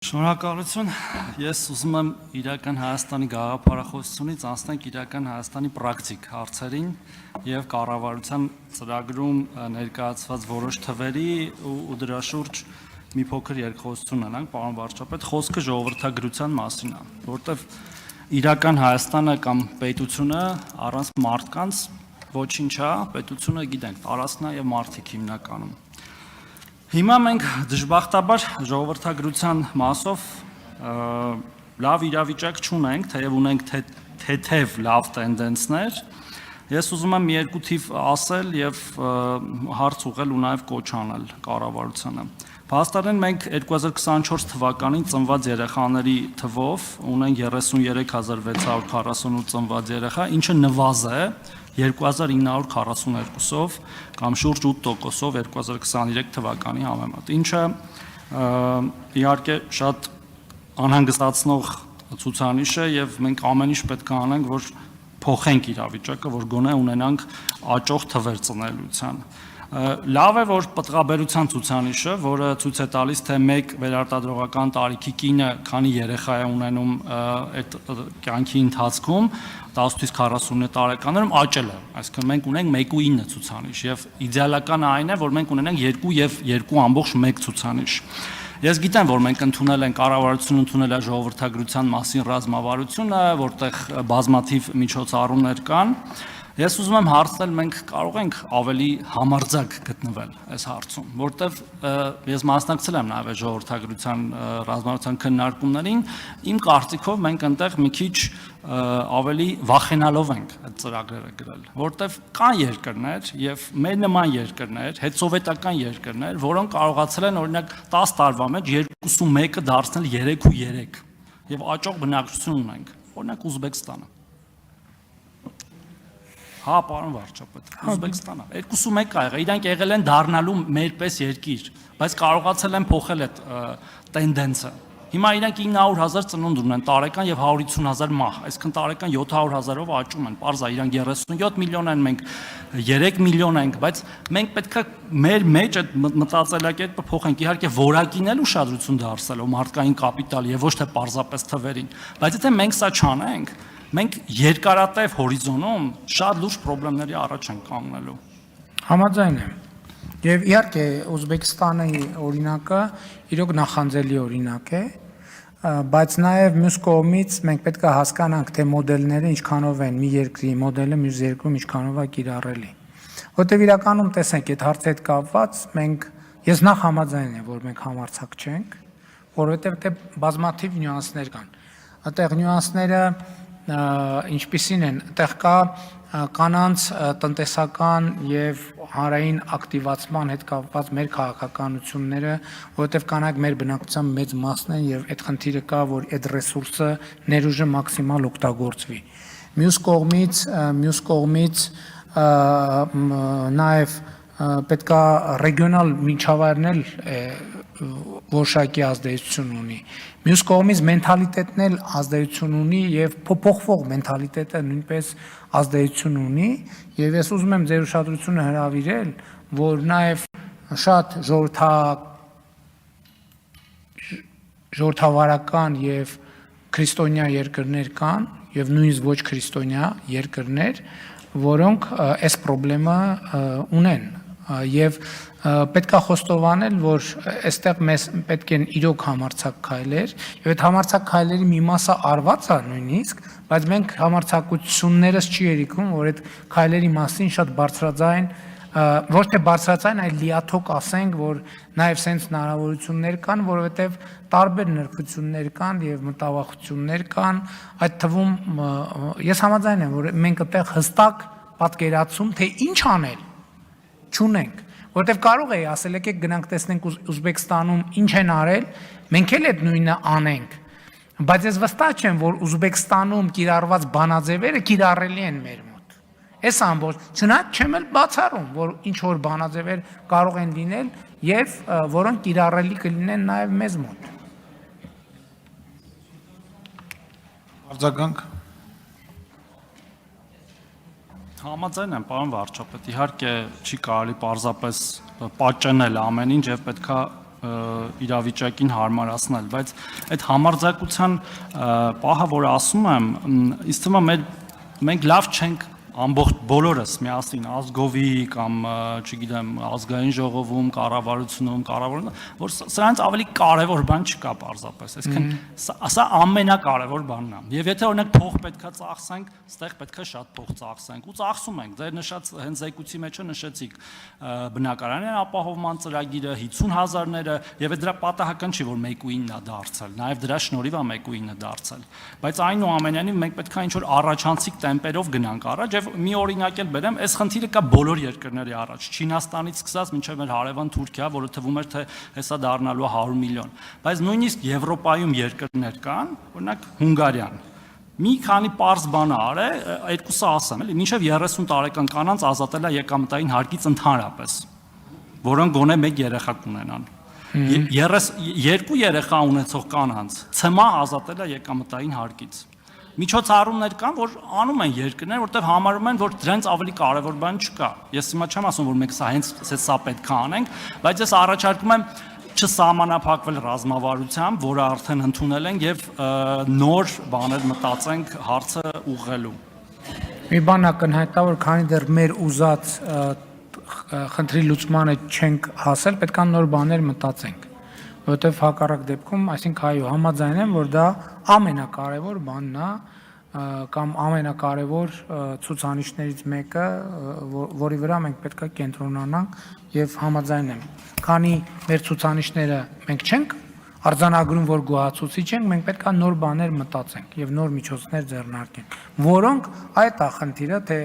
Շնորհակալություն, ես ուզում եմ իրական Հայաստանի գաղափարախոսությունից անցնենք իրական Հայաստանի պրակտիկ հարցերին եւ կառավարության ծրագրում ներկայացված որոշ թվերի ու դրա շուրջ մի փոքր երկխոսություն ունենք, պարոն վարչապետ, խոսքը ժողովրդագրության մասին է, որտեղ իրական Հայաստանը կամ պետությունը առանց մարդկանց ոչինչ է, պետությունը գիտենք, տարածքն է եւ մարդիկ հիմնականում։ Հիմա մենք դժբախտաբար ժողովրդագրության մասով լավ իրավիճակ չունենք, թեև ունենք թեթև լավ տենդենսներ։ Ես ուզում եմ մի երկու թիվ ասել եւ հարց ուղղել ու նաեւ կոչ անել կառավարությանը։ Փաստորեն մենք 2024 թվականին ծնված երեխաների թվով ունենք 33648 ծնված երեխա, ինչը նվազ է 2942-ով կամ շուրջ 8%-ով 2023 թվականի համեմատ, ինչը իհարկե շատ անհանգստացնող ցուցանիշ է եւ մենք ամեն ինչ պետք է անենք, որ փոխենք իրավիճակը, որ գոնե ունենանք աճող թվեր ծնելիության։ Լավ է, որ պտղաբերության ցուցանիշը, որը ցույց է տալիս, թե մեկ վերարտադրողական տարիքի կինը քանի երեխա է ունենում այդ կյանքի ընթացքում 18-ից 49 տարեկաններում աճել է, այսինքն մենք ունենք 1.9 ցուցանիշ եւ իդեալականը այն է, որ մենք ունենանք 2 եւ 2.1 ցուցանիշ։ Ես գիտեմ, որ մենք ընդունել ենք կառավարությունը ընդունել է ժողովրդագրության մասին ռազմավարությունը, որտեղ բազմաթիվ միջոցառումներ կան։ Ես ուզում եմ հարցնել, մենք կարող ենք ավելի համարձակ գտնվել այս հարցում, որտեղ ես մասնակցել եմ նաև ժողովրդագրության ռազմավարության քննարկումներին, իմ կարծիքով մենք այնտեղ մի քիչ ավելի վախենալով ենք այդ ծրագրերը գրել, որտեղ կան երկրներ եւ մեր նման երկրներ, հետսովետական երկրներ, որոնք կարողացել են օրինակ 10 տարվա մեջ 2.1-ը դարձնել 3.3 եւ աճող բնակչություն ունենք, օրինակ Ուզբեկստանը։ Հա, պարոն վարչապետ, Ուզբեկստանը 2.1 կա եղել, իրանք եղել են դառնալու մերպես երկիր, բայց կարողացել են փոխել այդ տենդենսը։ Հիմա իրանք 900,000 ծնունդ ունեն տարեկան եւ 150,000 մահ, այսինքն տարեկան 700,000-ով աճում են, պարզ է, իրանք 37 միլիոն են, մենք 3 միլիոն ենք, բայց մենք պետք է մեր մեջ այդ մտածելակերպը փոխենք, իհարկե որակին էլ ուշադրություն դարձնելով մարդկային կապիտալ եւ ոչ թե պարզապես թվերին, բայց եթե մենք սա չանենք, մենք երկարատև հորիզոնում շատ լուրջ խնդիրների առաջ ենք կանգնելու։ Համաձայն եմ։ Եվ իհարկե Ուզբեկստանի օրինակը իրոք նախանձելի օրինակ է, բայց նաև մյուս կողմից մենք պետք է հասկանանք, թե մոդելները ինչքանով են մի երկրի մոդելը մյուս երկրում ինչքանով է կիրառելի։ Որտեւ իրականում տեսեք, այդ հարցի հետ կապված ես նախ համաձայն եմ, որ մենք համարձակ չենք, որովհետեւ դե բազմաթիվ նյուանսներ կան։ Այդտեղ նյուանսները ինչպիսին են, այդտեղ կա կանանց տնտեսական եւ հանրային ակտիվացման հետ կապված մեր քաղաքականությունները, որովհետեւ կանայք մեր բնակչության մեծ մասն են եւ այդ խնդիրը կա, որ այդ ռեսուրսը ներուժը մաքսիմալ օգտագործվի։ Մյուս կողմից նաեւ պետքա ռեգիոնալ միջավայրն էլ որոշակի ազդեցություն ունի։ Մյուս կողմից մենթալիտետն էլ ազդեցություն ունի եւ փոփոխվող մենթալիտետը նույնպես ազդեցություն ունի եւ ես ուզում եմ ձեր ուշադրությունը հրավիրել, որ նաեւ շատ ժողովրդավարական եւ քրիստոնյա երկրներ կան եւ նույնիսկ ոչ քրիստոնյա երկրներ, որոնք այս խնդրեմը ունեն եւ պետք է խոստովանել, որ այստեղ մեզ պետք են իրոք համարձակ քայլեր եւ այդ համարձակ քայլերի մի մասը արված է նույնիսկ, բայց մենք համարձակություններս չի երիկում, որ այդ քայլերի մասին շատ բարձրաձայն, ոչ թե բարձրաձայն, այլ լիաթոք ասենք, որ նաեւ sense հնարավորություններ կան, որովհետեւ տարբեր նրբություններ կան եւ մտավախություններ կան, այդ թվում ես համաձայն եմ, որ մենք այդտեղ հստակ պատկերացում, թե ինչ անել չունենք, որտեվ կարող է ասել եկեք գնանք տեսնենք Ուզբեկստանում ինչ են արել, մենք էլ այդ նույնը անենք, բայց ես վստահ չեմ, որ Ուզբեկստանում կիրառված բանաձևերը կիրառելի են մեր մոտ։ Այս ամբողջ, չնայած չեմ էլ բացառում, որ ինչ որ բանաձևեր կարող են լինել եւ որոնք կիրառելի կլինեն նաեւ մեզ մոտ։ Արձագանք Համաձայն եմ, պարոն վարչապետ, իհարկե չի կարելի պարզապես պատճենել ամեն ինչ եւ պետքա իրավիճակին հարմարացնել, բայց այդ համարձակության պահը, որ ասում եմ, ինձ թվում է մենք լավ չենք ամբողջ բոլորս միասին ազգովի կամ չգիտեմ ազգային ժողովում, կառավարությունում, որ սրանից ավելի կարևոր բան չկա պարզապես, այսինքն սա ամենակարևոր բանն է։ Եվ եթե օրինակ փող պետքա ծախսենք, ստեղ պետքա շատ փող ծախսենք ու ծախսում ենք։ Ձեր նշած հենց զեկույցի մեջը նշեցիք բնակարանային ապահովման ծրագիրը 50,000-ները եւ դրա պատահական չի, որ 1.9-ն է դարձել, նաեւ դրա շնորհիվ է 1.9-ը դարձել։ Բայց այնուամենայնիվ մենք պետքա ինչ-որ առաջանցիկ տեմպերով գնանք առաջ եւ մի օրինակ էլ բերեմ, այս խնդիրը կա բոլոր երկրների առաջ, Չինաստանից սկսած մինչև մեր հարևան Թուրքիա, որը թվում էր թե հեսա դառնալու 100 միլիոն, բայց նույնիսկ Եվրոպայում երկրներ կան, օրինակ Հունգարիան, մի քանի պարզ բան արե, երկուսը ասեմ, էլի, մինչև 30 տարեկան կանանց ազատել է եկամտային հարկից ընդհանրապես, որոնք գոնե մեկ երեխա կունենան։ 2 երեխա ունեցող կանանց ՑՄԱ ազատել է եկամտային հարկից։ Միջոցառումներ կան, որ անում են երկրներ, որտեղ համարում են, որ դրանից ավելի կարևոր բան չկա։ Ես հիմա չեմ ասում, որ մենք սա հենց սա պետք է անենք, բայց ես առաջարկում եմ չսահմանափակվել ռազմավարությամբ, որը արդեն ընդունել ենք եւ նոր բաներ մտածենք հարցը ուղղելու։ Մի բան ակնհայտ է, որ քանի դեռ մեր ուզած խնդրի լուծմանը չենք հասել, պետք է նոր բաներ մտածենք, որովհետև հակառակ դեպքում, այսինքն այո, համաձայն եմ, որ դա ամենակարևոր բանն է կամ ամենակարևոր ցուցանիշներից մեկը, որի վրա մենք պետք է կենտրոնանանք եւ համաձայն եմ, քանի մեր ցուցանիշները մենք չենք արձանագրում, որ գոհացուցիչ ենք, մենք պետք է նոր բաներ մտածենք եւ նոր միջոցներ ձեռնարկենք, որոնք այդ է խնդիրը, թե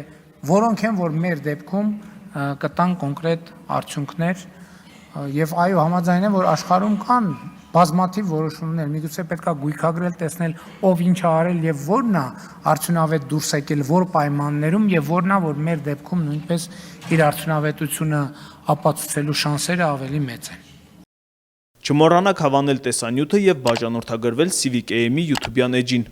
որոնք են, որ մեր դեպքում կտան կոնկրետ արդյունքներ եւ այո համաձայն եմ, որ աշխարհում կան բազմաթիվ որոշումներ, միգուցե պետք է գույքագրել, տեսնել ով ինչ է արել եւ որն է արդյունավետ դուրս եկել որ պայմաններում եւ որն է, որ մեր դեպքում նույնպես իր արդյունավետությունը ապացուցելու շանսերը ավելի մեծ են։ Չմոռանաք հավանել տեսանյութը եւ բաժանորդագրվել Civic AM-ի YouTube-յան էջին։